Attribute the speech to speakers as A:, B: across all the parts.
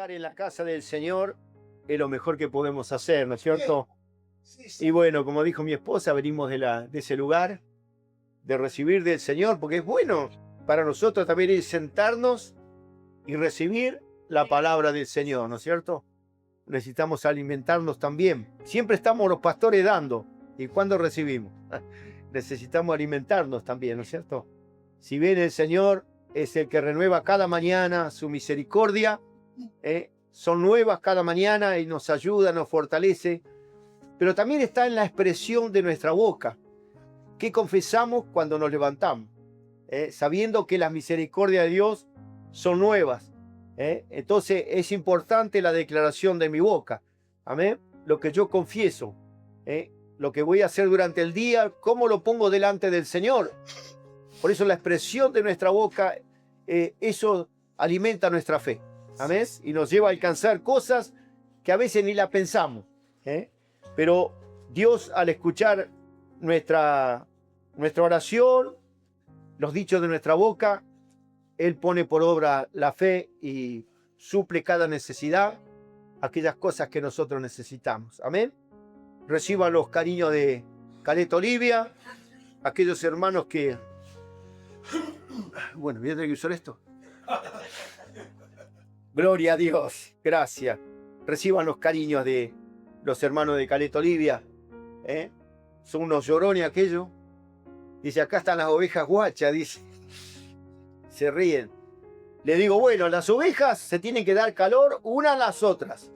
A: estar en la casa del Señor es lo mejor que podemos hacer, ¿no es cierto? Y bueno, como dijo mi esposa, venimos de ese lugar, de recibir del Señor, porque es bueno para nosotros también ir sentarnos y recibir la palabra del Señor, ¿no es cierto? Necesitamos alimentarnos también. Siempre estamos los pastores dando. ¿Y cuándo recibimos? Necesitamos alimentarnos también, ¿no es cierto? Si bien el Señor es el que renueva cada mañana su misericordia, son nuevas cada mañana y nos ayuda, nos fortalece, pero también está en la expresión de nuestra boca. ¿Qué confesamos cuando nos levantamos? Sabiendo que las misericordias de Dios son nuevas. Entonces es importante la declaración de mi boca. Amén. Lo que yo confieso, lo que voy a hacer durante el día, cómo lo pongo delante del Señor. Por eso la expresión de nuestra boca, eso alimenta nuestra fe. Amén. Y nos lleva a alcanzar cosas que a veces ni la pensamos. Pero Dios, al escuchar nuestra oración, los dichos de nuestra boca, Él pone por obra la fe y suple cada necesidad, aquellas cosas que nosotros necesitamos. Amén. Reciban los cariños de Caleta Olivia, aquellos hermanos que... Bueno, voy a tener que usar esto. Gloria a Dios, gracias. Reciban los cariños de los hermanos de Caleta Olivia. Son unos llorones aquellos. Dice, acá están las ovejas guachas, dice. Se ríen. Le digo, bueno, las ovejas se tienen que dar calor unas a las otras.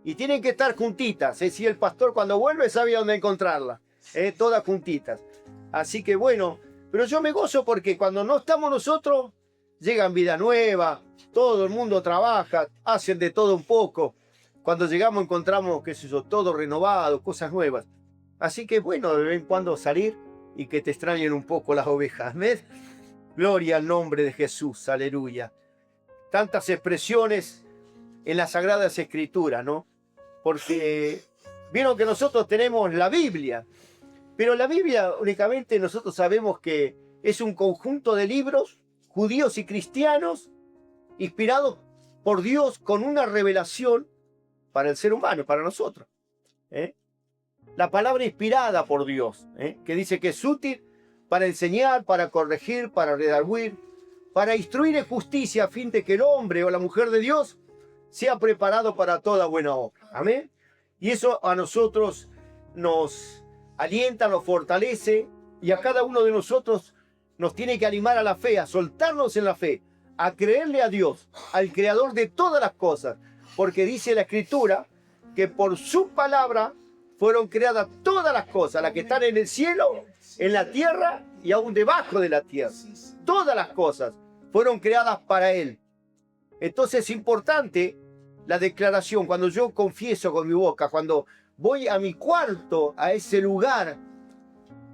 A: Y tienen que estar juntitas. Si el pastor cuando vuelve sabe dónde encontrarlas. Todas juntitas. Así que bueno, pero yo me gozo porque cuando no estamos nosotros, llegan vida nueva, todo el mundo trabaja, hacen de todo un poco. Cuando llegamos encontramos, qué sé yo, todo renovado, cosas nuevas. Así que bueno, de vez en cuando salir y que te extrañen un poco las ovejas. ¿Ves? Gloria al nombre de Jesús, aleluya. Tantas expresiones en las Sagradas Escrituras, ¿no? Porque vieron que nosotros tenemos la Biblia, pero la Biblia únicamente nosotros sabemos que es un conjunto de libros judíos y cristianos inspirados por Dios con una revelación para el ser humano, para nosotros. La palabra inspirada por Dios, que dice que es útil para enseñar, para corregir, para redarguir, para instruir en justicia a fin de que el hombre o la mujer de Dios sea preparado para toda buena obra. Amén. Y eso a nosotros nos alienta, nos fortalece y a cada uno de nosotros nos tiene que animar a la fe, a soltarnos en la fe, a creerle a Dios, al creador de todas las cosas, porque dice la Escritura que por su palabra fueron creadas todas las cosas, las que están en el cielo, en la tierra y aún debajo de la tierra. Todas las cosas fueron creadas para Él. Entonces es importante la declaración, cuando yo confieso con mi boca, cuando voy a mi cuarto, a ese lugar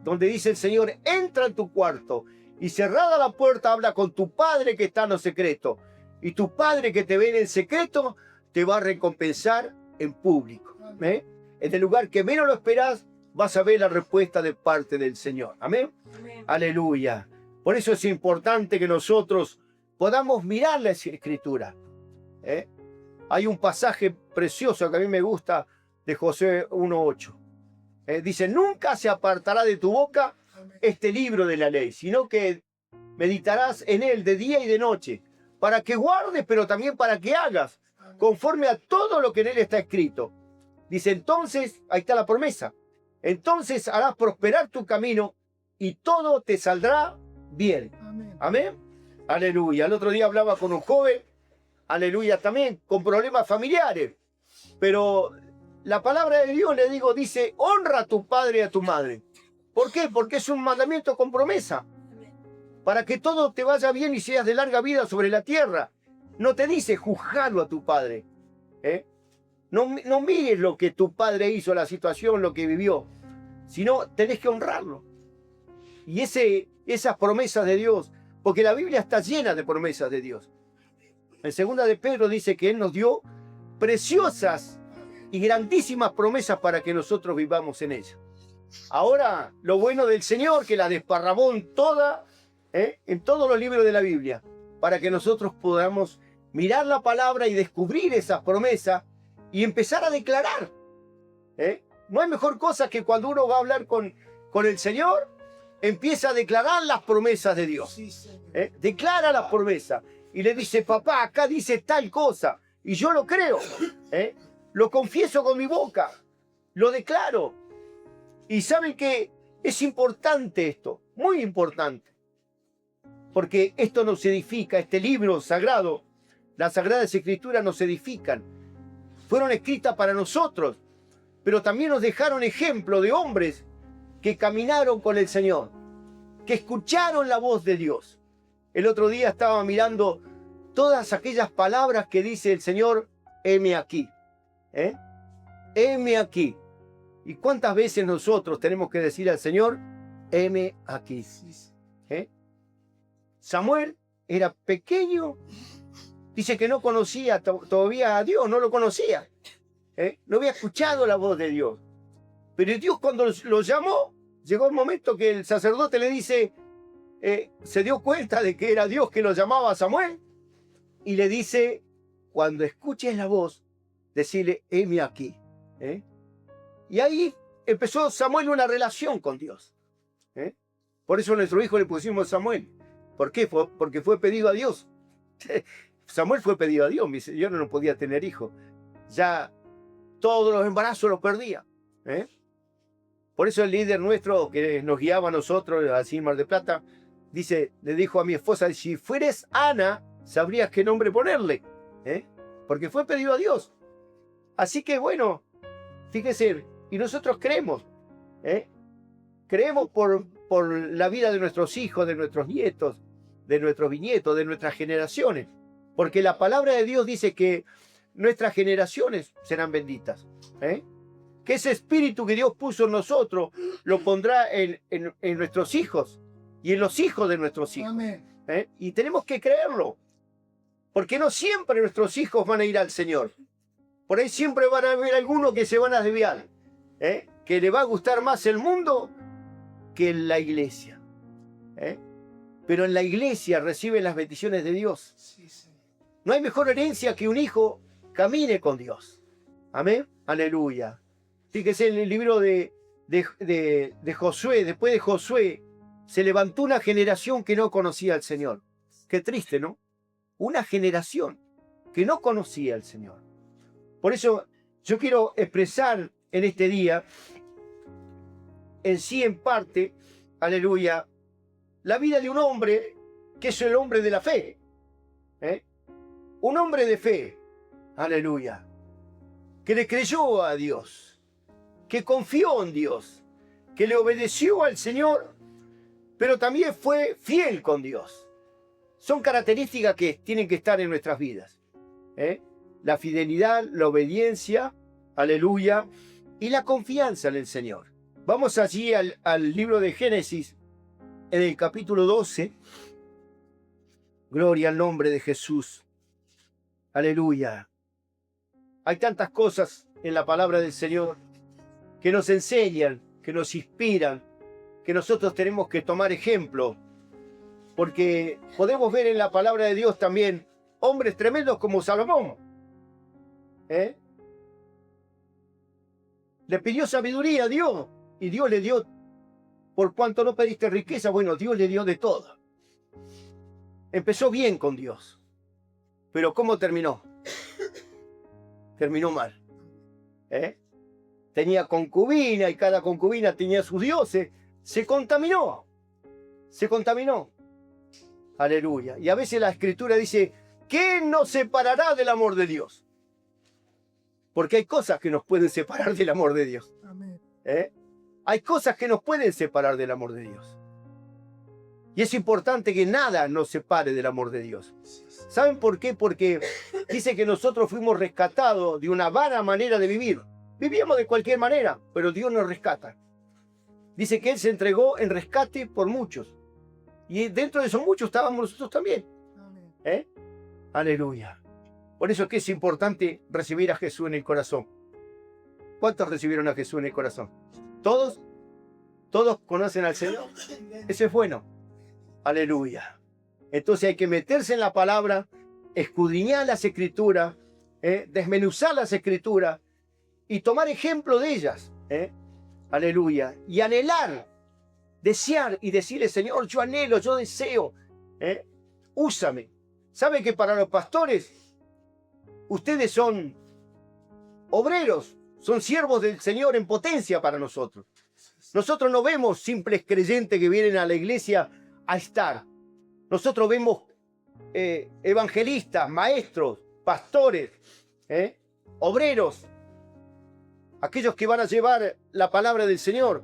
A: donde dice el Señor, entra en tu cuarto y cerrada la puerta habla con tu Padre que está en lo secreto. Y tu Padre que te ve en el secreto te va a recompensar en público. En el lugar que menos lo esperás, vas a ver la respuesta de parte del Señor. Amén. Amén. Aleluya. Por eso es importante que nosotros podamos mirar la Escritura. Hay un pasaje precioso que a mí me gusta de Josué 1:8. Dice, nunca se apartará de tu boca este libro de la ley, sino que meditarás en él de día y de noche, para que guardes, pero también para que hagas, conforme a todo lo que en él está escrito. Dice, entonces, ahí está la promesa, entonces harás prosperar tu camino y todo te saldrá bien. Amén. Amén. Aleluya. El otro día hablaba con un joven, aleluya, también con problemas familiares, pero la palabra de Dios, le digo, dice, honra a tu padre y a tu madre. ¿Por qué? Porque es un mandamiento con promesa, para que todo te vaya bien y seas de larga vida sobre la tierra. No te dice juzgarlo a tu padre, No mires lo que tu padre hizo, la situación, lo que vivió, sino tenés que honrarlo. Y esas promesas de Dios, porque la Biblia está llena de promesas de Dios. En 2 de Pedro dice que Él nos dio preciosas y grandísimas promesas para que nosotros vivamos en ellas. Ahora, lo bueno del Señor, que la desparramó en todos los libros de la Biblia, para que nosotros podamos mirar la palabra y descubrir esas promesas y empezar a declarar. No hay mejor cosa que cuando uno va a hablar con el Señor, empieza a declarar las promesas de Dios. Declara las promesas y le dice, papá, acá dice tal cosa y yo lo creo. Lo confieso con mi boca, lo declaro. Y saben que es importante esto, muy importante, porque esto nos edifica, este libro sagrado, las Sagradas Escrituras nos edifican. Fueron escritas para nosotros, pero también nos dejaron ejemplo de hombres que caminaron con el Señor, que escucharon la voz de Dios. El otro día estaba mirando todas aquellas palabras que dice el Señor, heme aquí. Heme aquí. ¿Y cuántas veces nosotros tenemos que decir al Señor, heme aquí? Samuel era pequeño, dice que no conocía todavía a Dios, no lo conocía. No había escuchado la voz de Dios. Pero Dios cuando lo llamó, llegó el momento que el sacerdote le dice, se dio cuenta de que era Dios que lo llamaba a Samuel, y le dice, cuando escuches la voz, decirle, heme aquí. Y ahí empezó Samuel una relación con Dios. Por eso a nuestro hijo le pusimos Samuel. ¿Por qué? Porque fue pedido a Dios. Samuel fue pedido a Dios. Mi señor no podía tener hijo. Ya todos los embarazos los perdía. Por eso el líder nuestro que nos guiaba a nosotros, así en Mar del Plata, le dijo a mi esposa, si fueres Ana, sabrías qué nombre ponerle. Porque fue pedido a Dios. Así que bueno, fíjese, y nosotros creemos. Creemos por la vida de nuestros hijos, de nuestros nietos, de nuestros bisnietos, de nuestras generaciones. Porque la palabra de Dios dice que nuestras generaciones serán benditas. Que ese espíritu que Dios puso en nosotros lo pondrá en nuestros hijos y en los hijos de nuestros hijos. Y tenemos que creerlo. Porque no siempre nuestros hijos van a ir al Señor. Por ahí siempre van a haber algunos que se van a desviar. Que le va a gustar más el mundo que en la iglesia. Pero en la iglesia reciben las bendiciones de Dios. No hay mejor herencia que un hijo camine con Dios. Amén. Aleluya. Fíjese en el libro de Josué, después de Josué, se levantó una generación que no conocía al Señor. Qué triste, ¿no? Una generación que no conocía al Señor. Por eso yo quiero expresar en este día, en sí en parte, aleluya, la vida de un hombre que es el hombre de la fe. Un hombre de fe, aleluya, que le creyó a Dios, que confió en Dios, que le obedeció al Señor, pero también fue fiel con Dios. Son características que tienen que estar en nuestras vidas. La fidelidad, la obediencia, aleluya, y la confianza en el Señor. Vamos allí al libro de Génesis, en el capítulo 12. Gloria al nombre de Jesús. Aleluya. Hay tantas cosas en la palabra del Señor que nos enseñan, que nos inspiran, que nosotros tenemos que tomar ejemplo. Porque podemos ver en la palabra de Dios también hombres tremendos como Salomón. Le pidió sabiduría a Dios y Dios le dio. Por cuanto no pediste riqueza, bueno, Dios le dio de todo. Empezó bien con Dios. Pero ¿cómo terminó? Terminó mal. Tenía concubina y cada concubina tenía sus dioses. Se contaminó. Se contaminó. Aleluya. Y a veces la Escritura dice, ¿quién nos separará del amor de Dios? Porque hay cosas que nos pueden separar del amor de Dios. Amén. Hay cosas que nos pueden separar del amor de Dios. Y es importante que nada nos separe del amor de Dios. ¿Saben por qué? Porque dice que nosotros fuimos rescatados de una vana manera de vivir. Vivíamos de cualquier manera, pero Dios nos rescata. Dice que Él se entregó en rescate por muchos. Y dentro de esos muchos estábamos nosotros también. Aleluya. Por eso es que es importante recibir a Jesús en el corazón. ¿Cuántos recibieron a Jesús en el corazón? ¿Todos? ¿Todos conocen al Señor? Eso es bueno. Aleluya. Entonces hay que meterse en la palabra, escudriñar las Escrituras, desmenuzar las Escrituras y tomar ejemplo de ellas. Aleluya. Y anhelar, desear y decirle, Señor, yo anhelo, yo deseo, úsame. ¿Sabe que para los pastores ustedes son obreros, son siervos del Señor en potencia para nosotros? Nosotros no vemos simples creyentes que vienen a la iglesia a estar. Nosotros vemos evangelistas, maestros, pastores, obreros, aquellos que van a llevar la palabra del Señor.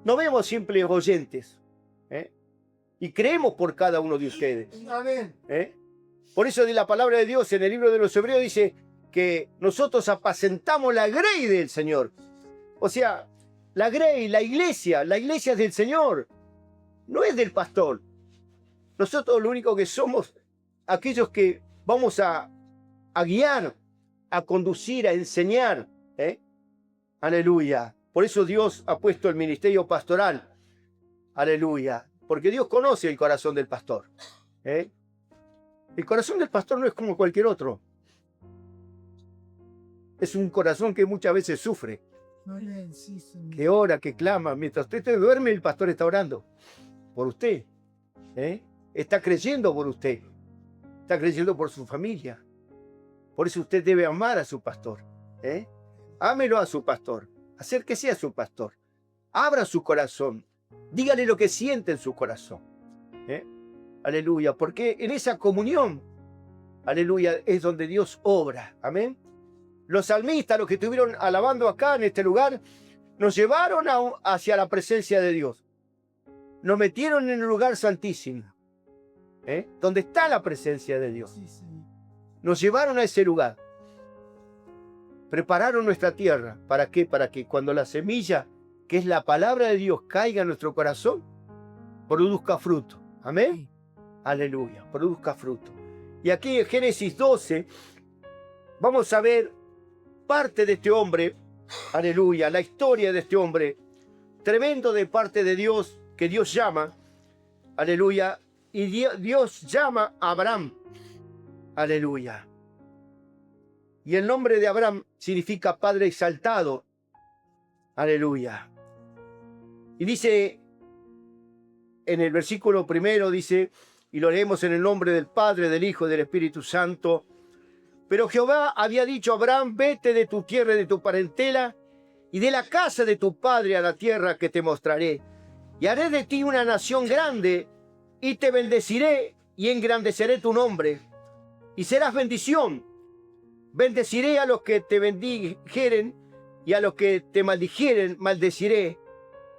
A: No vemos simples oyentes. Y creemos por cada uno de ustedes.
B: Amén.
A: Por eso de la palabra de Dios en el libro de los Hebreos dice que nosotros apacentamos la grey del Señor. O sea, la grey, la iglesia es del Señor, no es del pastor. Nosotros lo único que somos, aquellos que vamos a guiar, a conducir, a enseñar. Aleluya. Por eso Dios ha puesto el ministerio pastoral. Aleluya. Porque Dios conoce el corazón del pastor. El corazón del pastor no es como cualquier otro. Es un corazón que muchas veces sufre. Que ora, que clama. Mientras usted duerme, el pastor está orando por usted. Está creyendo por usted. Está creyendo por su familia. Por eso usted debe amar a su pastor. Ámelo a su pastor. Acérquese a su pastor. Abra su corazón. Dígale lo que siente en su corazón. Aleluya. Porque en esa comunión, aleluya, es donde Dios obra. Amén. Los salmistas, los que estuvieron alabando acá en este lugar, nos llevaron hacia la presencia de Dios. Nos metieron en el lugar santísimo, donde está la presencia de Dios. Nos llevaron a ese lugar. Prepararon nuestra tierra. ¿Para qué? Para que cuando la semilla, que es la palabra de Dios, caiga en nuestro corazón, produzca fruto. Amén. Aleluya. Produzca fruto. Y aquí en Génesis 12 vamos a ver parte de este hombre, aleluya, la historia de este hombre, tremendo de parte de Dios, que Dios llama, aleluya, y Dios llama a Abraham, aleluya. Y el nombre de Abraham significa padre exaltado, aleluya. Y dice, en el versículo primero dice, y lo leemos en el nombre del Padre, del Hijo y del Espíritu Santo, pero Jehová había dicho a Abraham, vete de tu tierra y de tu parentela y de la casa de tu padre a la tierra que te mostraré. Y haré de ti una nación grande y te bendeciré y engrandeceré tu nombre. Y serás bendición. Bendeciré a los que te bendijeren y a los que te maldijeren maldeciré.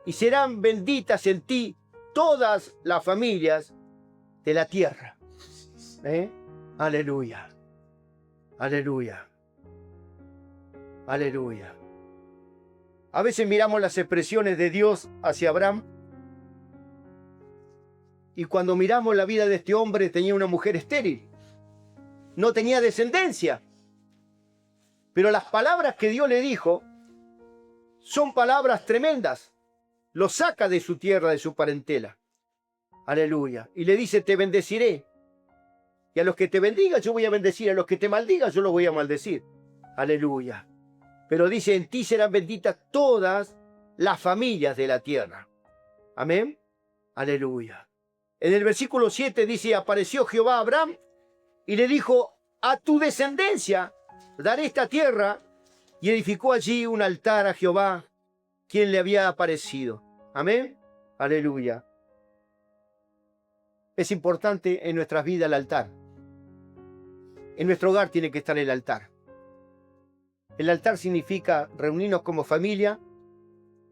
A: Y serán benditas en ti todas las familias de la tierra. Aleluya. Aleluya. Aleluya. A veces miramos las expresiones de Dios hacia Abraham y cuando miramos la vida de este hombre tenía una mujer estéril. No tenía descendencia. Pero las palabras que Dios le dijo son palabras tremendas. Lo saca de su tierra, de su parentela. Aleluya. Y le dice, te bendeciré. Y a los que te bendiga yo voy a bendecir, a los que te maldiga yo los voy a maldecir. Aleluya. Pero dice, en ti serán benditas todas las familias de la tierra. Amén. Aleluya. En el versículo 7 dice, apareció Jehová a Abraham y le dijo, a tu descendencia daré esta tierra. Y edificó allí un altar a Jehová, quien le había aparecido. Amén. Aleluya. Es importante en nuestras vidas el altar. En nuestro hogar tiene que estar el altar. El altar significa reunirnos como familia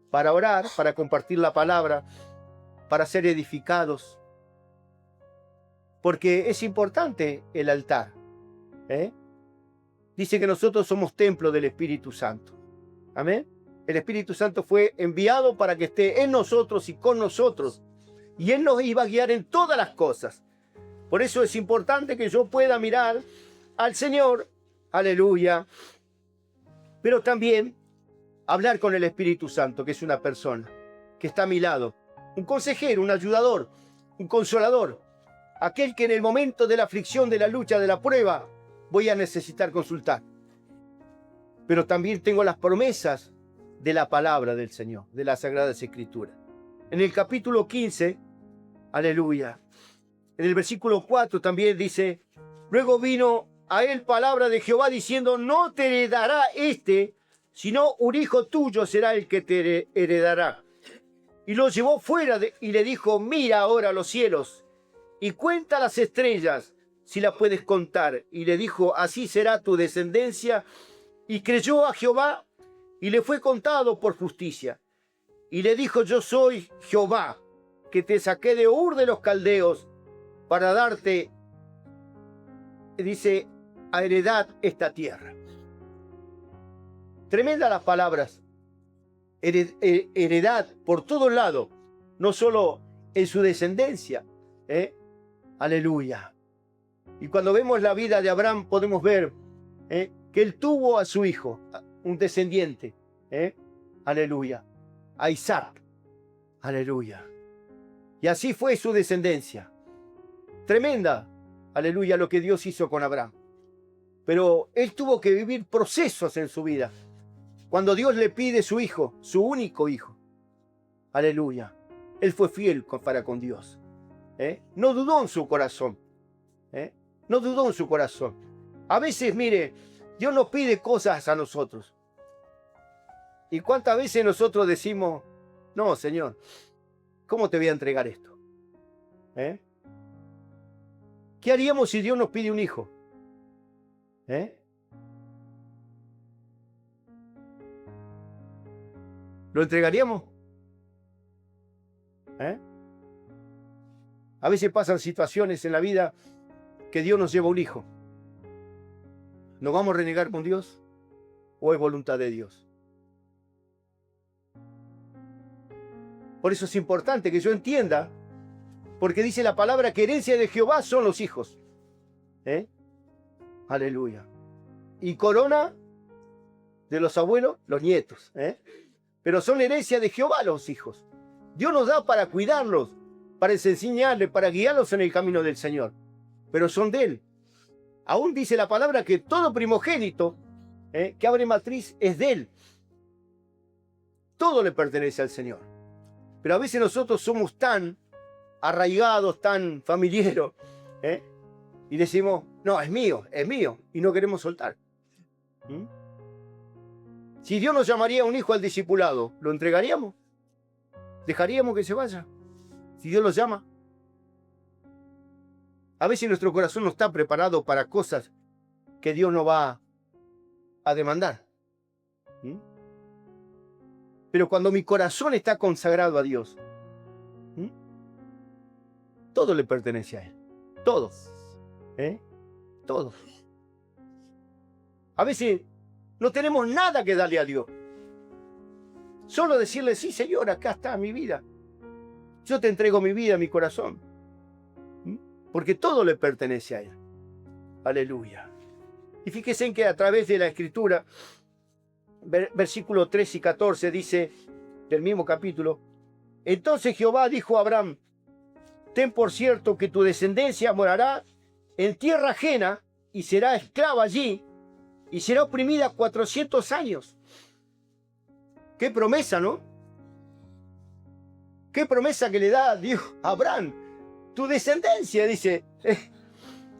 A: para orar, para compartir la palabra, para ser edificados. Porque es importante el altar. Dice que nosotros somos templo del Espíritu Santo. Amén. El Espíritu Santo fue enviado para que esté en nosotros y con nosotros. Y Él nos iba a guiar en todas las cosas. Por eso es importante que yo pueda mirar al Señor, aleluya, pero también hablar con el Espíritu Santo, que es una persona que está a mi lado, un consejero, un ayudador, un consolador, aquel que en el momento de la aflicción, de la lucha, de la prueba, voy a necesitar consultar. Pero también tengo las promesas de la palabra del Señor, de las Sagradas Escrituras. En el capítulo 15, aleluya, en el versículo 4 también dice: luego vino a él palabra de Jehová diciendo: no te heredará sino un hijo tuyo será el que te heredará. Y lo llevó fuera y le dijo: mira ahora los cielos y cuenta las estrellas, si las puedes contar. Y le dijo: así será tu descendencia. Y creyó a Jehová, y le fue contado por justicia. Y le dijo: yo soy Jehová, que te saqué de Ur de los Caldeos, para darte, dice, a heredad esta tierra. Tremendas las palabras. Heredad por todos lados, no solo en su descendencia. Aleluya. Y cuando vemos la vida de Abraham podemos ver que él tuvo a su hijo, un descendiente. Aleluya. A Isaac. Aleluya. Y así fue su descendencia. Tremenda, aleluya, lo que Dios hizo con Abraham. Pero él tuvo que vivir procesos en su vida. Cuando Dios le pide su hijo, su único hijo, aleluya, él fue fiel para con Dios. No dudó en su corazón. No dudó en su corazón. A veces, mire, Dios nos pide cosas a nosotros. ¿Y cuántas veces nosotros decimos: no, Señor, ¿cómo te voy a entregar esto? ¿Qué haríamos si Dios nos pide un hijo? ¿Lo entregaríamos? A veces pasan situaciones en la vida que Dios nos lleva un hijo. ¿Nos vamos a renegar con Dios? ¿O es voluntad de Dios? Por eso es importante que yo entienda, porque dice la palabra que herencia de Jehová son los hijos. Aleluya. Y corona de los abuelos, los nietos. Pero son herencia de Jehová los hijos. Dios nos da para cuidarlos, para enseñarles, para guiarlos en el camino del Señor. Pero son de Él. Aún dice la palabra que todo primogénito que abre matriz es de Él. Todo le pertenece al Señor. Pero a veces nosotros somos tan arraigados, tan familiares, y decimos: no, es mío, y no queremos soltar. Si Dios nos llamaría a un hijo al discipulado, ¿lo entregaríamos? ¿Dejaríamos que se vaya? Si Dios los llama. A veces nuestro corazón no está preparado para cosas que Dios no va a demandar. Pero cuando mi corazón está consagrado a Dios, todo le pertenece a Él. Todo. Todo. A veces no tenemos nada que darle a Dios. Solo decirle: sí, Señor, acá está mi vida. Yo te entrego mi vida, mi corazón. Porque todo le pertenece a Él. Aleluya. Y fíjense en que a través de la Escritura, versículos 3 y 14 dice, del mismo capítulo: entonces Jehová dijo a Abraham: ten por cierto que tu descendencia morará en tierra ajena y será esclava allí y será oprimida 400 años. Qué promesa, ¿no? Qué promesa que le da Dios a Abraham. Tu descendencia, dice,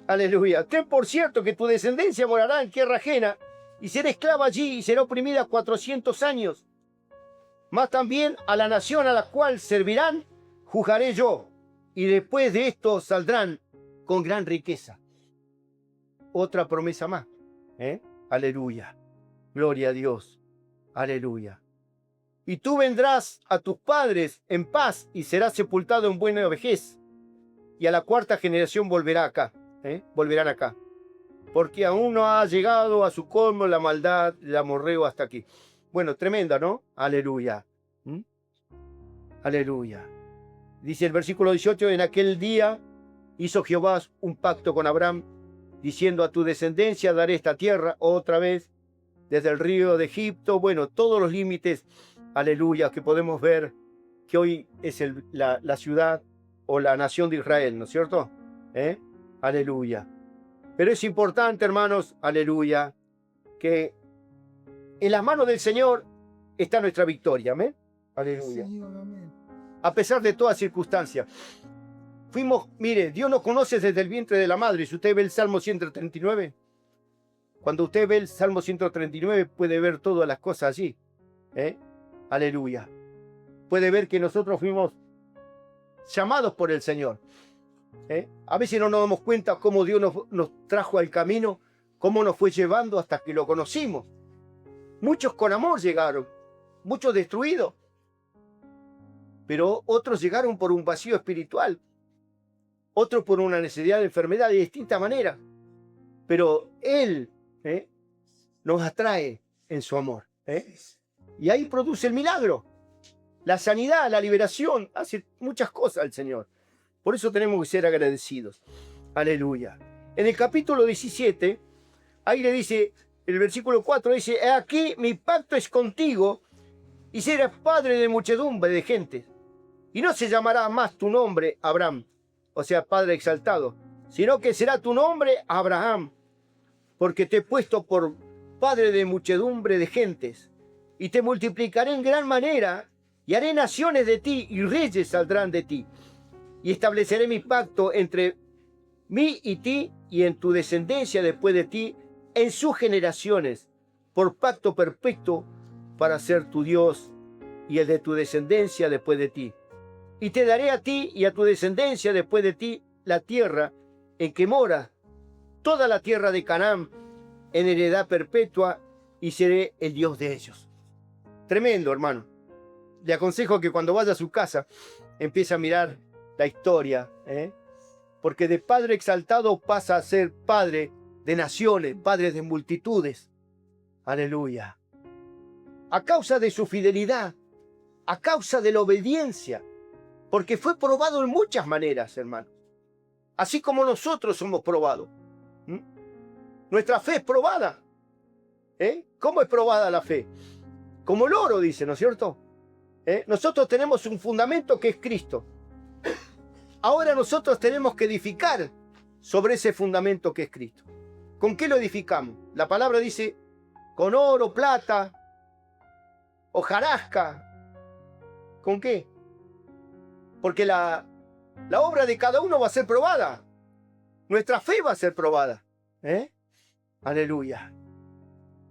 A: aleluya, ten por cierto que tu descendencia morará en tierra ajena y será esclava allí y será oprimida 400 años. Mas también a la nación a la cual servirán juzgaré yo, y después de esto saldrán con gran riqueza. Otra promesa más. Aleluya. Gloria a Dios. Aleluya. Y tú vendrás a tus padres en paz y serás sepultado en buena vejez. Y a la cuarta generación volverá acá. Volverán acá. Porque aún no ha llegado a su colmo la maldad del amorreo hasta aquí. Bueno, tremenda, ¿no? Aleluya. Aleluya. Dice el versículo 18, en aquel día hizo Jehová un pacto con Abraham, diciendo: a tu descendencia daré esta tierra, otra vez, desde el río de Egipto. Bueno, todos los límites, aleluya, que podemos ver que hoy es la ciudad o la nación de Israel, ¿no es cierto? ¿eh? Aleluya. Pero es importante, hermanos, aleluya, que en las manos del Señor está nuestra victoria. Amén. Aleluya. A pesar de toda circunstancia. Mire, Dios nos conoce desde el vientre de la madre. Si usted ve el Salmo 139, cuando usted ve el Salmo 139, puede ver todas las cosas allí. Aleluya. Puede ver que nosotros fuimos llamados por el Señor. A veces no nos damos cuenta cómo Dios nos trajo al camino, cómo nos fue llevando hasta que lo conocimos. Muchos con amor llegaron, muchos destruidos, pero otros llegaron por un vacío espiritual, otros por una necesidad de enfermedad de distinta manera. Pero Él nos atrae en su amor. Y ahí produce el milagro, la sanidad, la liberación, hace muchas cosas el Señor. Por eso tenemos que ser agradecidos. Aleluya. En el capítulo 17, ahí le dice, el versículo 4 dice, he aquí mi pacto es contigo y serás padre de muchedumbre de gente. Y no se llamará más tu nombre Abraham, o sea, Padre exaltado, sino que será tu nombre Abraham, porque te he puesto por padre de muchedumbre de gentes, y te multiplicaré en gran manera, y haré naciones de ti, y reyes saldrán de ti. Y estableceré mi pacto entre mí y ti, y en tu descendencia después de ti, en sus generaciones, por pacto perpetuo, para ser tu Dios, y el de tu descendencia después de ti. Y te daré a ti y a tu descendencia después de ti la tierra en que mora, toda la tierra de Canaán, en heredad perpetua, y seré el Dios de ellos. Tremendo, hermano. Le aconsejo que cuando vaya a su casa, empiece a mirar la historia, porque de padre exaltado pasa a ser padre de naciones, padre de multitudes. Aleluya. A causa de su fidelidad, a causa de la obediencia, porque fue probado en muchas maneras, hermano. Así como nosotros somos probados. Nuestra fe es probada. ¿Cómo es probada la fe? Como el oro, dice, ¿no es cierto? Nosotros tenemos un fundamento que es Cristo. Ahora nosotros tenemos que edificar sobre ese fundamento que es Cristo. ¿Con qué lo edificamos? La palabra dice, con oro, plata, hojarasca. ¿Con qué? Porque la obra de cada uno va a ser probada. Nuestra fe va a ser probada. Aleluya.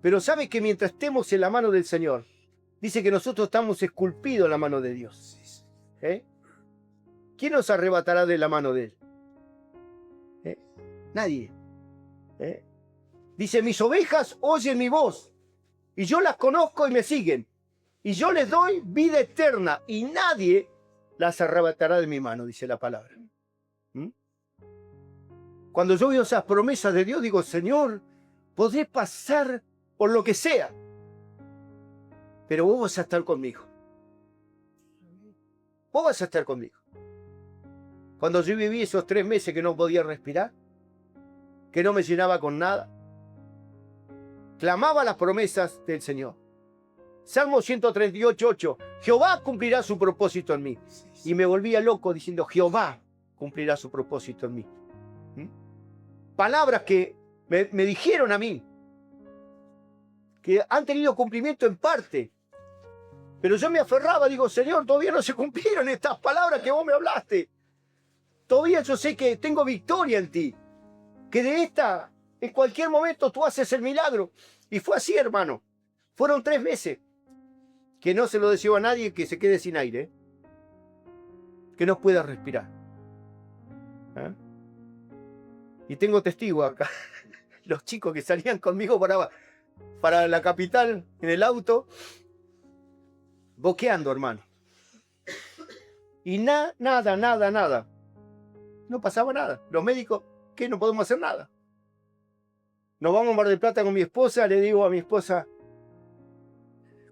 A: Pero ¿sabe que mientras estemos en la mano del Señor, dice que nosotros estamos esculpidos en la mano de Dios? ¿Quién nos arrebatará de la mano de Él? Nadie. Dice, mis ovejas oyen mi voz, y yo las conozco y me siguen, y yo les doy vida eterna, y nadie las arrebatará de mi mano, dice la palabra. Cuando yo veo esas promesas de Dios, digo, Señor, podré pasar por lo que sea, pero vos vas a estar conmigo. Vos vas a estar conmigo. Cuando yo viví esos 3 meses que no podía respirar, que no me llenaba con nada, clamaba las promesas del Señor. Salmo 138:8, Jehová cumplirá su propósito en mí. Y me volvía loco diciendo, Jehová cumplirá su propósito en mí. Palabras que me dijeron a mí, que han tenido cumplimiento en parte. Pero yo me aferraba, digo, Señor, todavía no se cumplieron estas palabras que vos me hablaste. Todavía yo sé que tengo victoria en ti. Que de esta, en cualquier momento tú haces el milagro. Y fue así, hermano. Fueron 3 meses. Que no se lo deseo a nadie que se quede sin aire. Que no pueda respirar. Y tengo testigos acá. Los chicos que salían conmigo para la capital en el auto. Boqueando, hermano. Y nada. No pasaba nada. Los médicos, ¿qué? No podemos hacer nada. Nos vamos a Mar del Plata con mi esposa. Le digo a mi esposa,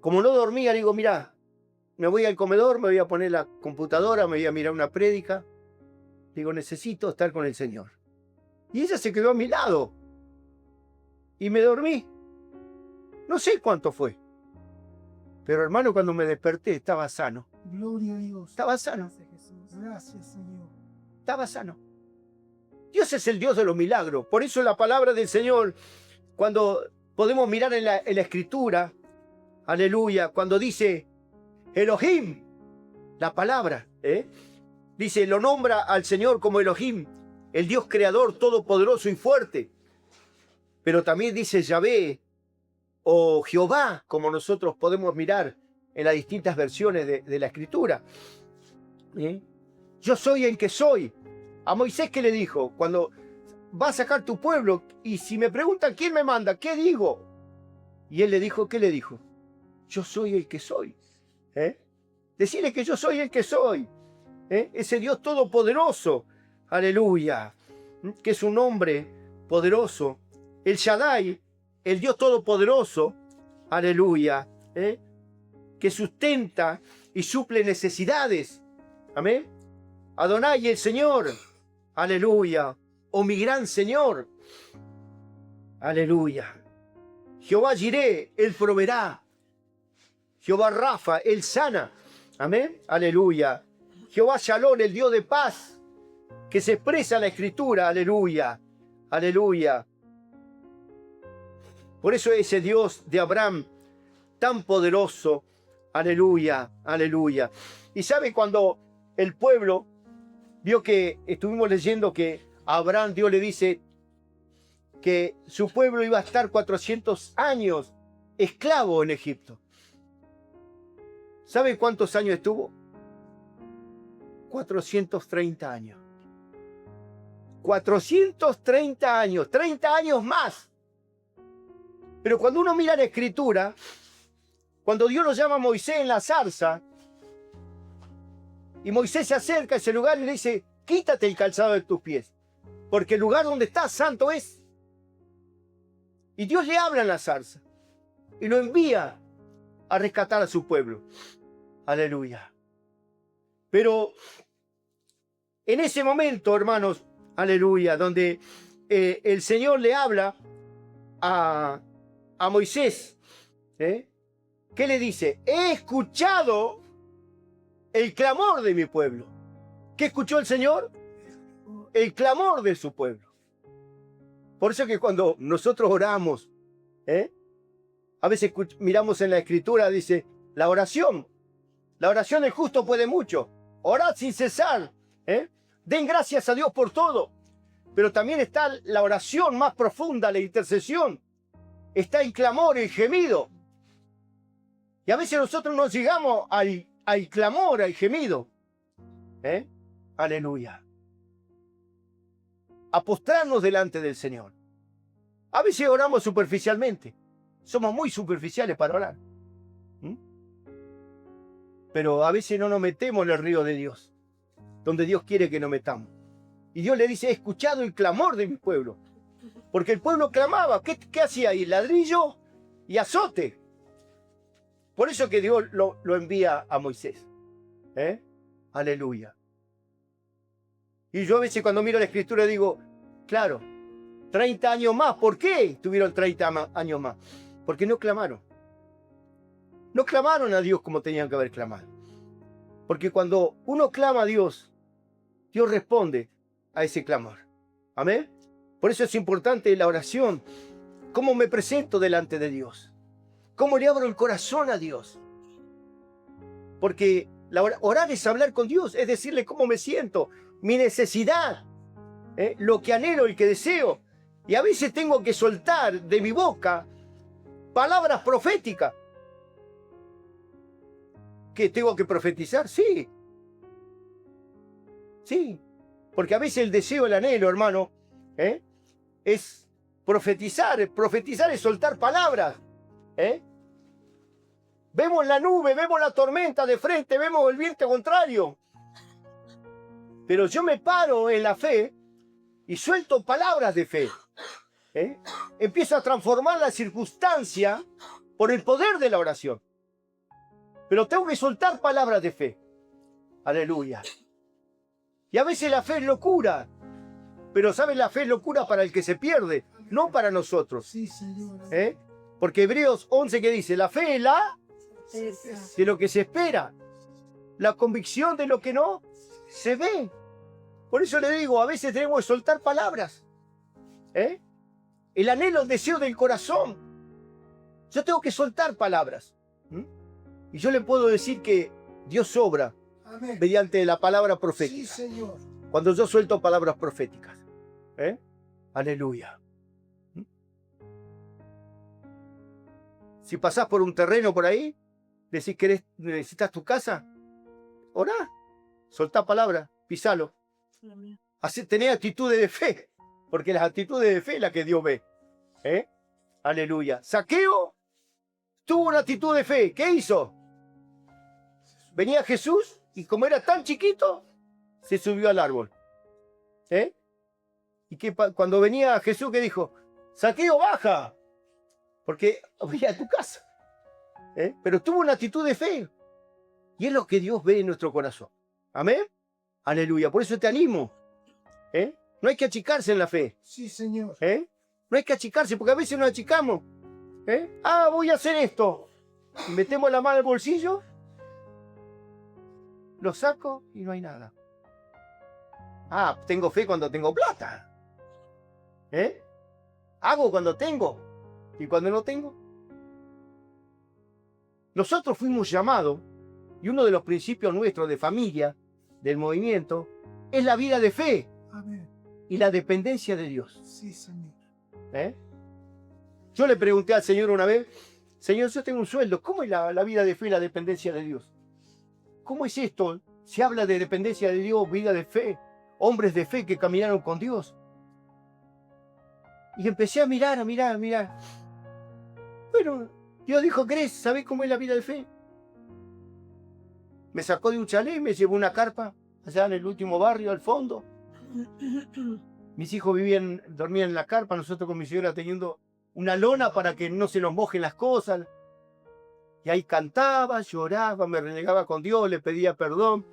A: como no dormía, le digo, mirá, me voy al comedor, me voy a poner la computadora, me voy a mirar una prédica. Digo, necesito estar con el Señor. Y ella se quedó a mi lado. Y me dormí. No sé cuánto fue. Pero hermano, cuando me desperté, estaba sano.
B: Gloria a Dios.
A: Estaba sano.
B: Gracias, Jesús. Gracias, Señor.
A: Estaba sano. Dios es el Dios de los milagros. Por eso la palabra del Señor, cuando podemos mirar en la Escritura, aleluya, cuando dice Elohim, la palabra, dice, lo nombra al Señor como Elohim, el Dios creador, todopoderoso y fuerte. Pero también dice Yahvé o Jehová, como nosotros podemos mirar en las distintas versiones de la Escritura. Yo soy el que soy. A Moisés, ¿qué le dijo? Cuando va a sacar tu pueblo, y si me preguntan quién me manda, ¿qué digo? Y él le dijo, ¿qué le dijo? Yo soy el que soy. Decirle que yo soy el que soy. Ese Dios todopoderoso, aleluya, que es un nombre poderoso. El Shaddai, el Dios todopoderoso, aleluya, que sustenta y suple necesidades. Amén. Adonai, el Señor, aleluya, o mi gran Señor, aleluya. Jehová Jireh, Él proveerá. Jehová Rafa, Él sana. Amén, aleluya. Jehová Shalom, el Dios de paz, que se expresa en la Escritura, aleluya, aleluya. Por eso ese Dios de Abraham, tan poderoso, aleluya, aleluya. Y sabe, cuando el pueblo vio que, estuvimos leyendo que a Abraham Dios le dice que su pueblo iba a estar 400 años esclavo en Egipto. ¿Sabe cuántos años estuvo? 430 años. 430 años, 30 años más. Pero cuando uno mira la Escritura, cuando Dios lo llama a Moisés en la zarza, y Moisés se acerca a ese lugar y le dice, quítate el calzado de tus pies, porque el lugar donde estás santo es. Y Dios le habla en la zarza y lo envía a rescatar a su pueblo. Aleluya. Pero en ese momento, hermanos, aleluya, donde el Señor le habla a Moisés, ¿qué le dice? He escuchado el clamor de mi pueblo. ¿Qué escuchó el Señor? El clamor de su pueblo. Por eso que cuando nosotros oramos, a veces miramos en la Escritura, dice, la oración del justo puede mucho. Orad sin cesar. Den gracias a Dios por todo. Pero también está la oración más profunda, la intercesión. Está el clamor, el gemido. Y a veces nosotros nos llegamos al clamor, al gemido. Aleluya. A postrarnos delante del Señor. A veces oramos superficialmente. Somos muy superficiales para orar. Pero a veces no nos metemos en el río de Dios, donde Dios quiere que nos metamos. Y Dios le dice, he escuchado el clamor de mi pueblo. Porque el pueblo clamaba. ¿Qué hacía ahí? Ladrillo y azote. Por eso que Dios lo envía a Moisés. Aleluya. Y yo a veces cuando miro la Escritura digo, claro, 30 años más. ¿Por qué tuvieron 30 años más? Porque no clamaron. No clamaron a Dios como tenían que haber clamado. Porque cuando uno clama a Dios, Dios responde a ese clamor. Amén. Por eso es importante la oración. ¿Cómo me presento delante de Dios? ¿Cómo le abro el corazón a Dios? Porque orar es hablar con Dios, es decirle cómo me siento, mi necesidad, lo que anhelo, el que deseo. Y a veces tengo que soltar de mi boca palabras proféticas. ¿Qué tengo que profetizar? Sí. Sí. Porque a veces el deseo, el anhelo, hermano, es profetizar. Profetizar es soltar palabras. Vemos la nube, vemos la tormenta de frente, vemos el viento contrario. Pero yo me paro en la fe y suelto palabras de fe. Empiezo a transformar la circunstancia por el poder de la oración. Pero tengo que soltar palabras de fe. Aleluya. Y a veces la fe es locura. Pero ¿sabes? La fe es locura para el que se pierde, no para nosotros.
B: Sí, Señor.
A: Porque Hebreos 11 que dice, la fe es la de lo que se espera. La convicción de lo que no se ve. Por eso le digo, a veces tenemos que soltar palabras. ¿Eh? El anhelo, el deseo del corazón. Yo tengo que soltar palabras. ¿Mm? Y yo le puedo decir que Dios obra mediante la palabra profética.
B: Sí, Señor.
A: Cuando yo suelto palabras proféticas. Aleluya. ¿Mm? Si pasás por un terreno por ahí, decís que necesitas tu casa, orá, soltá palabras, pisalo. Tené actitudes de fe, porque las actitudes de fe es la que Dios ve. Aleluya. Zaqueo tuvo una actitud de fe. ¿Qué hizo? Venía Jesús y como era tan chiquito, se subió al árbol. Y que cuando venía Jesús, ¿qué dijo? Zaqueo, baja, porque voy a tu casa. Pero tuvo una actitud de fe. Y es lo que Dios ve en nuestro corazón. Amén. Aleluya. Por eso te animo. No hay que achicarse en la fe.
B: Sí, Señor.
A: No hay que achicarse, porque a veces nos achicamos. Voy a hacer esto. Y metemos la mano al bolsillo, lo saco y no hay nada. Tengo fe cuando tengo plata. Hago cuando tengo. Y cuando no tengo. Nosotros fuimos llamados, y uno de los principios nuestros de familia, del movimiento, es la vida de fe.
B: Amén.
A: Y la dependencia de Dios.
B: Sí, Señor.
A: Yo le pregunté al Señor una vez, Señor, yo tengo un sueldo, ¿cómo es la vida de fe y la dependencia de Dios? ¿Cómo es esto? Se habla de dependencia de Dios, vida de fe, hombres de fe que caminaron con Dios. Y empecé a mirar. Bueno, Dios dijo, ¿querés saber cómo es la vida de fe? Me sacó de un chalet, me llevó una carpa, allá en el último barrio, al fondo. Mis hijos dormían en la carpa, nosotros con mi señora teniendo una lona para que no se nos mojen las cosas. Y ahí cantaba, lloraba, me renegaba con Dios, le pedía perdón.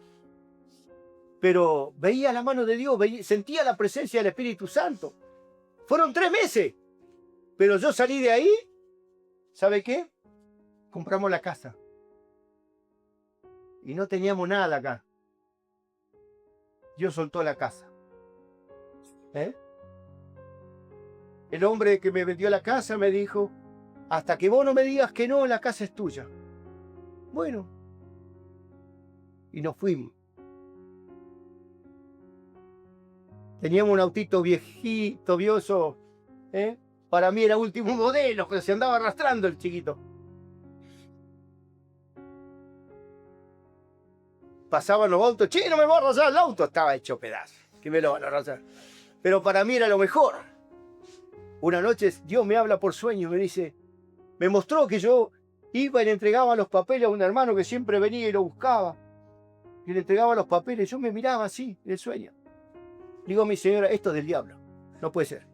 A: Pero veía la mano de Dios, sentía la presencia del Espíritu Santo. Fueron 3 meses. Pero yo salí de ahí, ¿sabe qué? Compramos la casa. Y no teníamos nada acá. Dios soltó la casa. El hombre que me vendió la casa me dijo, hasta que vos no me digas que no, la casa es tuya. Bueno. Y nos fuimos. Teníamos un autito viejito, vioso. Para mí era último modelo, pero se andaba arrastrando el chiquito. Pasaban los autos, che, no me va a arrasar el auto. Estaba hecho pedazo, que me lo van a arrasar. Pero para mí era lo mejor. Una noche Dios me habla por sueño y me dice, me mostró que yo iba y le entregaba los papeles a un hermano que siempre venía y lo buscaba. Y le entregaba los papeles, yo me miraba así, en el sueño. Digo a mi señora, esto es del diablo, no puede ser.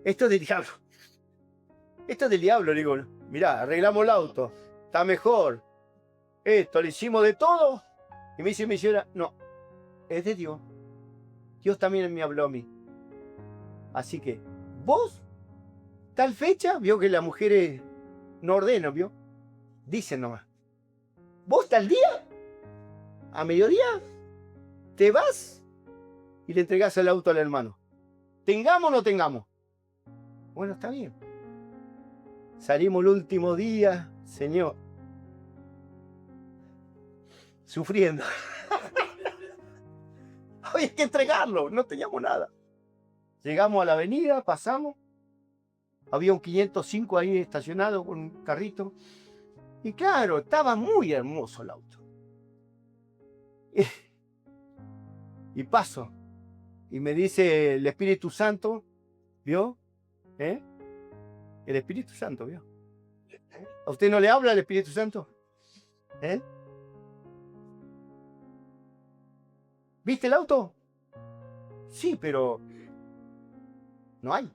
A: Esto es del diablo. Esto es del diablo, digo, mirá, arreglamos el auto, está mejor. Esto, le hicimos de todo. Y me dice mi señora, no, es de Dios. Dios también me habló a mí. Así que, vos, tal fecha, vio que las mujeres no ordenan, vio. Dicen nomás. Vos tal día, a mediodía, te vas y le entregás el auto al hermano. Tengamos o no tengamos. Bueno, está bien. Salimos el último día, Señor. Sufriendo. Había que entregarlo, no teníamos nada. Llegamos a la avenida, pasamos. Había un 505 ahí estacionado con un carrito. Y claro, estaba muy hermoso el auto. Y paso. Y me dice el Espíritu Santo, ¿vio? El Espíritu Santo, ¿vio? ¿A usted no le habla el Espíritu Santo? ¿Viste el auto? Sí, pero no hay.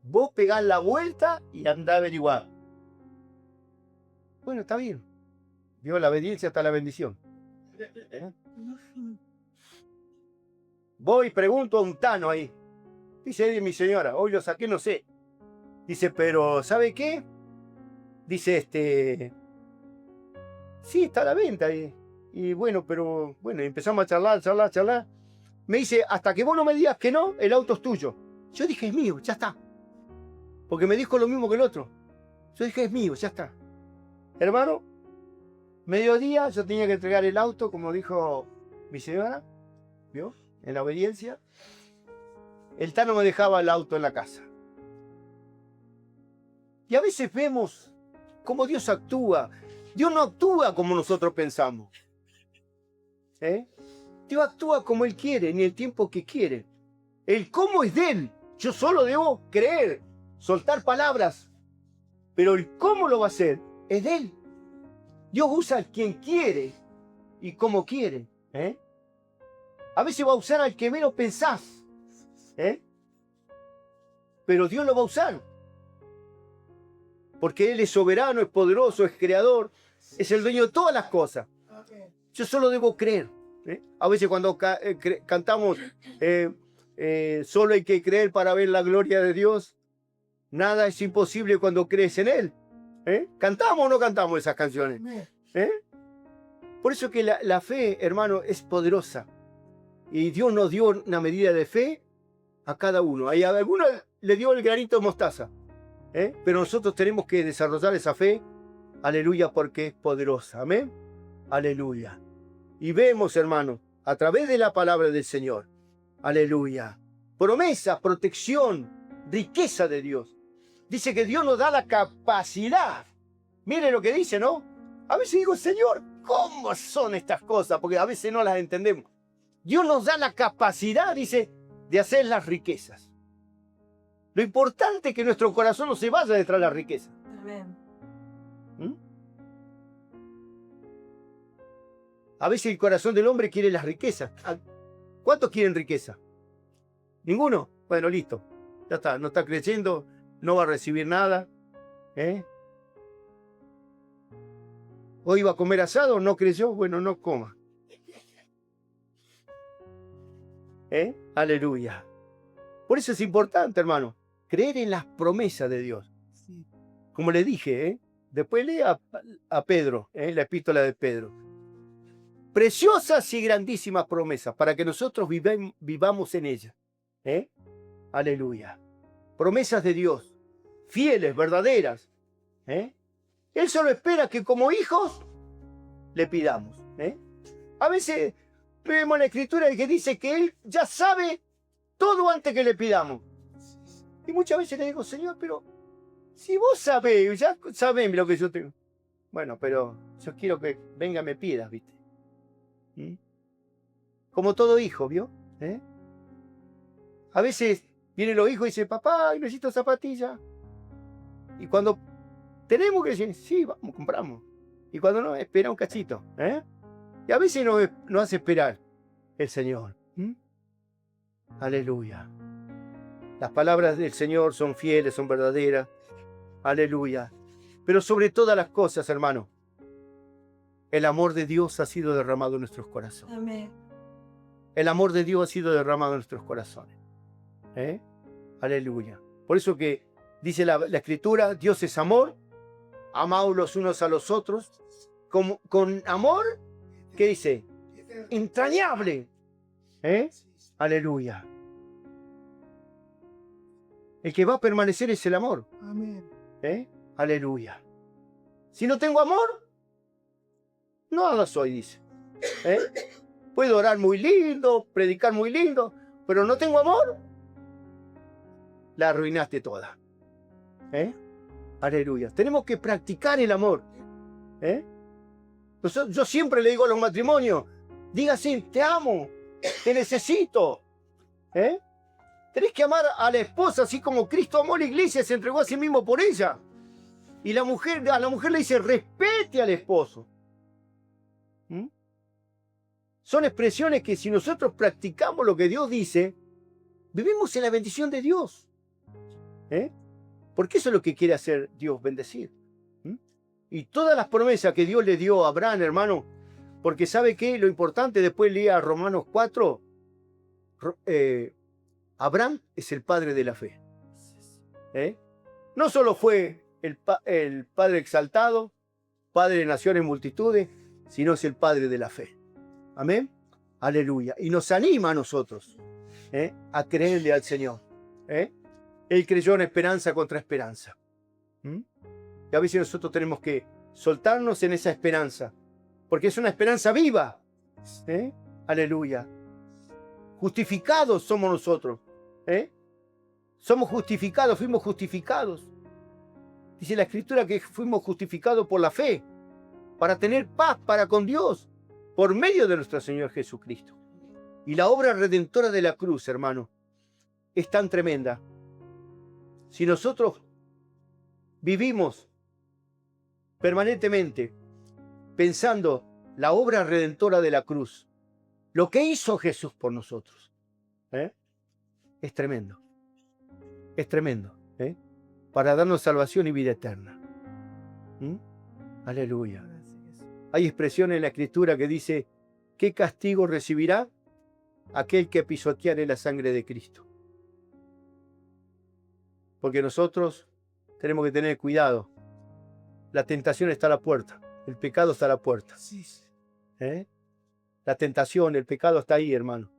A: Vos pegás la vuelta y andá a averiguar. Bueno, está bien. Vio, la obediencia hasta la bendición. Voy y pregunto a un tano ahí. Dice mi señora, hoy lo saqué, no sé. Dice, pero ¿sabe qué? Dice, sí, está a la venta. Y bueno, pero bueno, empezamos a charlar. me dice, hasta que vos no me digas que no, el auto es tuyo. Yo dije, es mío, ya está. Porque me dijo lo mismo que el otro. Yo dije, es mío, ya está. Hermano, mediodía yo tenía que entregar el auto, como dijo mi señora, ¿vio? En la obediencia. El Tano me dejaba el auto en la casa. Y a veces vemos cómo Dios actúa. Dios no actúa como nosotros pensamos. Dios actúa como Él quiere, en el tiempo que quiere. El cómo es de Él. Yo solo debo creer, soltar palabras. Pero el cómo lo va a hacer es de Él. Dios usa a quien quiere y como quiere. A veces va a usar al que menos pensás. Pero Dios lo va a usar. Porque Él es soberano, es poderoso, es creador, es el dueño de todas las cosas. Yo solo debo creer. A veces cuando cantamos solo hay que creer para ver la gloria de Dios, nada es imposible cuando crees en Él. ¿Cantamos o no cantamos esas canciones? Por eso que la fe, hermano, es poderosa. Y Dios nos dio una medida de fe a cada uno. A algunos le dio el granito de mostaza. Pero nosotros tenemos que desarrollar esa fe, aleluya, porque es poderosa. Amén. Aleluya. Y vemos, hermano, a través de la palabra del Señor, aleluya, promesa, protección, riqueza de Dios. Dice que Dios nos da la capacidad. Mire lo que dice, ¿no? A veces digo, Señor, ¿cómo son estas cosas? Porque a veces no las entendemos. Dios nos da la capacidad, dice, de hacer las riquezas. Lo importante es que nuestro corazón no se vaya detrás de la riqueza.
B: Amén.
A: A veces el corazón del hombre quiere las riquezas. ¿Cuántos quieren riqueza? ¿Ninguno? Bueno, listo. Ya está, no está creyendo, no va a recibir nada. Hoy iba a comer asado, no creyó, bueno, no coma. Aleluya. Por eso es importante, hermano, creer en las promesas de Dios.
B: Sí.
A: Como le dije, después lea a Pedro, la epístola de Pedro. Preciosas y grandísimas promesas para que nosotros vivamos en ellas. Aleluya. Promesas de Dios, fieles, verdaderas. Él solo espera que como hijos le pidamos. A veces vemos la escritura que dice que Él ya sabe todo antes que le pidamos. Y muchas veces le digo, Señor, pero si vos sabés, ya sabés lo que yo tengo. Bueno, pero yo quiero que venga y me pidas, ¿viste? Como todo hijo, ¿vio? A veces vienen los hijos y dicen, papá, necesito zapatillas. Y cuando tenemos que decir, sí, vamos, compramos. Y cuando no, espera un cachito. Y a veces nos hace esperar el Señor. Aleluya. Las palabras del Señor son fieles, son verdaderas. Aleluya. Pero sobre todas las cosas, hermano, el amor de Dios ha sido derramado en nuestros corazones.
B: Amén.
A: El amor de Dios ha sido derramado en nuestros corazones. Aleluya. Por eso que dice la Escritura, Dios es amor, amaos los unos a los otros, con amor, ¿qué dice? Entrañable. Aleluya. El que va a permanecer es el amor.
B: Amén.
A: Aleluya. Si no tengo amor, nada soy, dice. Puedo orar muy lindo, predicar muy lindo, pero no tengo amor, la arruinaste toda. Aleluya. Tenemos que practicar el amor. Yo siempre le digo a los matrimonios, diga así, te amo, te necesito. Tenés que amar a la esposa así como Cristo amó a la iglesia y se entregó a sí mismo por ella. Y a la mujer le dice, respete al esposo. Son expresiones que si nosotros practicamos lo que Dios dice, vivimos en la bendición de Dios. Porque eso es lo que quiere hacer Dios, bendecir. Y todas las promesas que Dios le dio a Abraham, hermano, porque ¿sabe qué? Lo importante, después lea Romanos 4, Abraham es el padre de la fe. No solo fue el padre exaltado, padre de naciones multitudes, sino es el padre de la fe. Amén. Aleluya. Y nos anima a nosotros a creerle al Señor. Él creyó en esperanza contra esperanza. Y a veces nosotros tenemos que soltarnos en esa esperanza, porque es una esperanza viva. Aleluya. Justificados somos nosotros. Somos justificados, fuimos justificados. Dice la Escritura que fuimos justificados por la fe, para tener paz para con Dios, por medio de nuestro Señor Jesucristo. Y la obra redentora de la cruz, hermano, es tan tremenda. Si nosotros vivimos permanentemente pensando la obra redentora de la cruz, lo que hizo Jesús por nosotros, es tremendo. Es tremendo, para darnos salvación y vida eterna. Aleluya. Hay expresión en la Escritura que dice: ¿qué castigo recibirá aquel que pisoteare la sangre de Cristo? Porque nosotros tenemos que tener cuidado. La tentación está a la puerta. El pecado está a la puerta. La tentación, el pecado está ahí, hermano.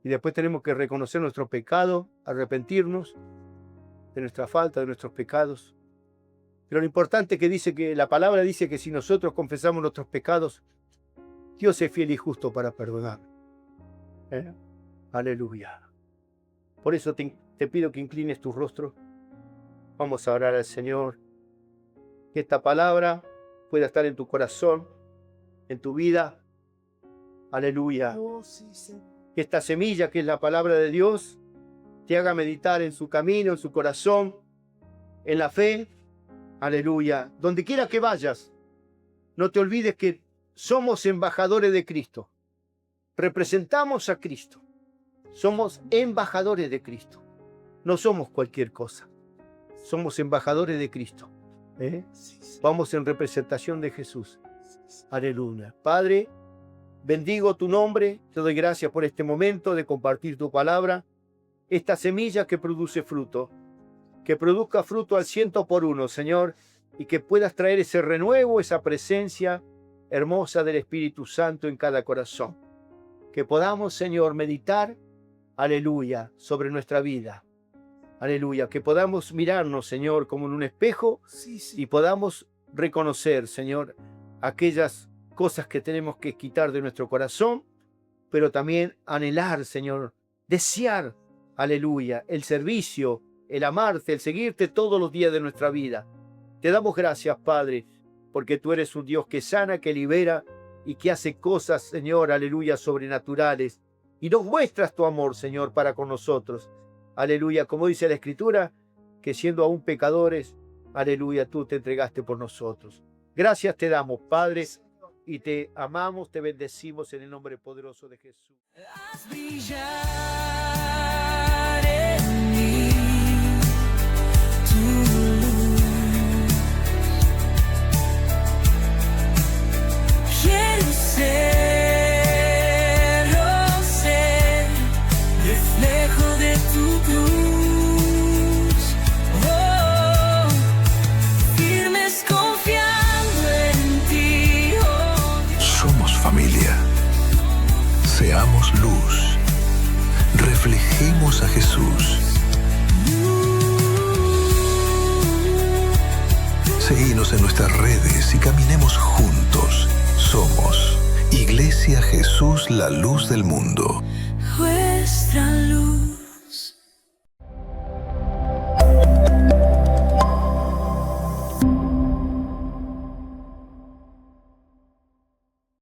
A: Y después tenemos que reconocer nuestro pecado, arrepentirnos de nuestra falta, de nuestros pecados. Pero lo importante es que dice que la palabra dice que si nosotros confesamos nuestros pecados, Dios es fiel y justo para perdonar. Aleluya. Por eso te pido que inclines tu rostro. Vamos a orar al Señor. Que esta palabra pueda estar en tu corazón, en tu vida. Aleluya. Que esta semilla, que es la palabra de Dios, te haga meditar en su camino, en su corazón, en la fe. Aleluya. Donde quiera que vayas, no te olvides que somos embajadores de Cristo. Representamos a Cristo. Somos embajadores de Cristo. No somos cualquier cosa. Somos embajadores de Cristo. Vamos en representación de Jesús. Aleluya. Padre, bendigo tu nombre. Te doy gracias por este momento de compartir tu palabra. Esta semilla que produce fruto. Que produzca fruto al 100%, Señor. Y que puedas traer ese renuevo, esa presencia hermosa del Espíritu Santo en cada corazón. Que podamos, Señor, meditar, aleluya, sobre nuestra vida. Aleluya, que podamos mirarnos, Señor, como en un espejo y podamos reconocer, Señor, aquellas cosas que tenemos que quitar de nuestro corazón, pero también anhelar, Señor, desear, aleluya, el servicio, el amarte, el seguirte todos los días de nuestra vida. Te damos gracias, Padre, porque tú eres un Dios que sana, que libera y que hace cosas, Señor, aleluya, sobrenaturales. Y nos muestras tu amor, Señor, para con nosotros. Aleluya, como dice la Escritura, que siendo aún pecadores, aleluya, tú te entregaste por nosotros. Gracias te damos, Padre, y te amamos, te bendecimos en el nombre poderoso de Jesús.
B: Haz brillar en mí tu luz. Quiero ser, oh, ser reflejo de tu cruz. Oh, firmes confiando en ti. Oh,
C: Somos familia. Seamos luz. Reflejemos a Jesús. Seguinos en nuestras redes y caminemos juntos. Somos Iglesia Jesús, la luz del mundo.